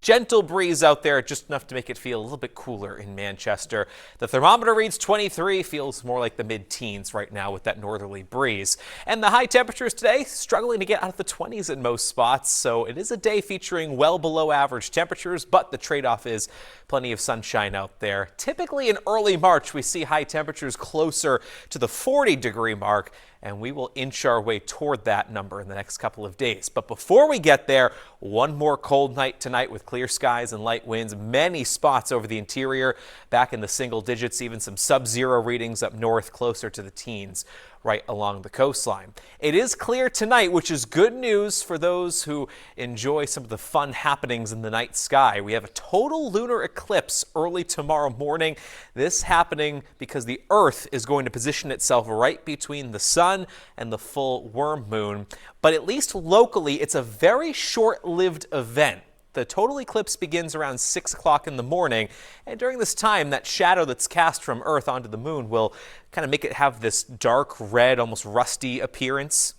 Gentle breeze out there, just enough to make it feel a little bit cooler in Manchester. The thermometer reads 23, feels more like the mid-teens right now with that northerly breeze. And the high temperatures today, struggling to get out of the 20s in most spots, so it is a day featuring well below average temperatures, but the trade-off is plenty of sunshine out there. Typically in early March, we see high temperatures closer to the 40-degree mark, and we will inch our way toward that number in the next couple of days. But before we get there, one more cold night tonight with clear skies and light winds. Many spots over the interior back in the single digits, even some sub-zero readings up north closer to the teens right along the coastline. It is clear tonight, which is good news for those who enjoy some of the fun happenings in the night sky. We have a total lunar eclipse early tomorrow morning. This happening because the Earth is going to position itself right between the sun and the full worm moon. But at least locally, it's a very short-lived event. The total eclipse begins around 6 o'clock in the morning, and during this time, that shadow that's cast from Earth onto the moon will kind of make it have this dark red, almost rusty appearance.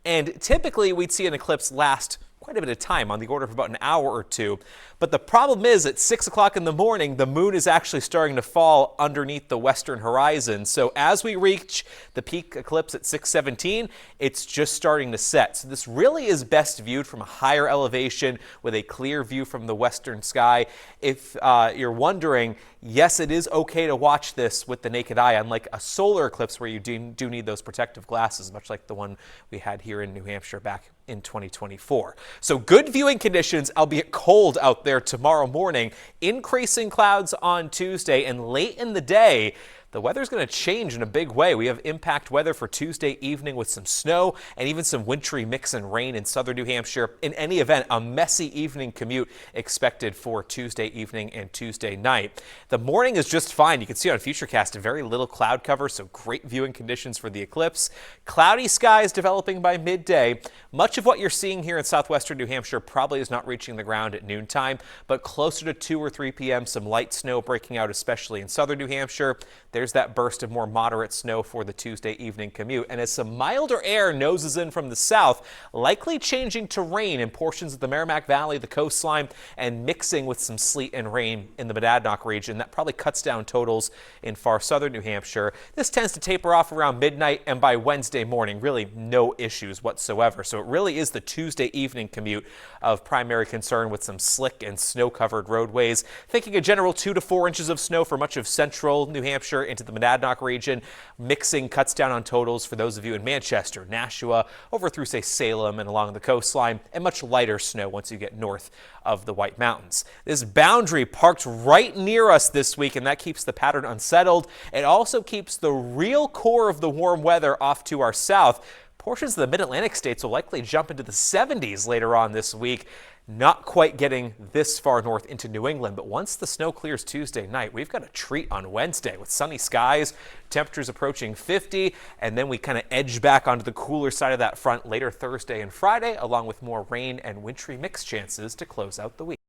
And typically, we'd see an eclipse last quite a bit of time, on the order of about an hour or two. But the problem is at 6 o'clock in the morning, the moon is actually starting to fall underneath the western horizon. So as we reach the peak eclipse at 6:17, it's just starting to set. So this really is best viewed from a higher elevation with a clear view from the western sky. If you're wondering, yes, it is okay to watch this with the naked eye, unlike a solar eclipse where you do need those protective glasses, much like the one we had here in New Hampshire back in 2024. So good viewing conditions, albeit cold out there tomorrow morning, increasing clouds on Tuesday, and late in the day, the weather's going to change in a big way. We have impact weather for Tuesday evening with some snow and even some wintry mix and rain in southern New Hampshire. In any event, a messy evening commute expected for Tuesday evening and Tuesday night. The morning is just fine. You can see on Futurecast very little cloud cover, so great viewing conditions for the eclipse. Cloudy skies developing by midday. Much of what you're seeing here in southwestern New Hampshire probably is not reaching the ground at noontime, but closer to 2 or 3 p.m., some light snow breaking out, especially in southern New Hampshire. There's that burst of more moderate snow for the Tuesday evening commute. And as some milder air noses in from the south, likely changing to rain in portions of the Merrimack Valley, the coastline, and mixing with some sleet and rain in the Monadnock region. That probably cuts down totals in far southern New Hampshire. This tends to taper off around midnight, and by Wednesday morning, really no issues whatsoever. So it really is the Tuesday evening commute of primary concern with some slick and snow-covered roadways. Thinking a general 2 to 4 inches of snow for much of central New Hampshire into the Monadnock region. Mixing cuts down on totals for those of you in Manchester, Nashua, over through, say, Salem and along the coastline, and much lighter snow once you get north of the White Mountains. This boundary parked right near us this week, and that keeps the pattern unsettled. It also keeps the real core of the warm weather off to our south. Portions of the mid-Atlantic states will likely jump into the 70s later on this week. Not quite getting this far north into New England, but once the snow clears Tuesday night, we've got a treat on Wednesday with sunny skies, temperatures approaching 50, and then we kind of edge back onto the cooler side of that front later Thursday and Friday, along with more rain and wintry mix chances to close out the week.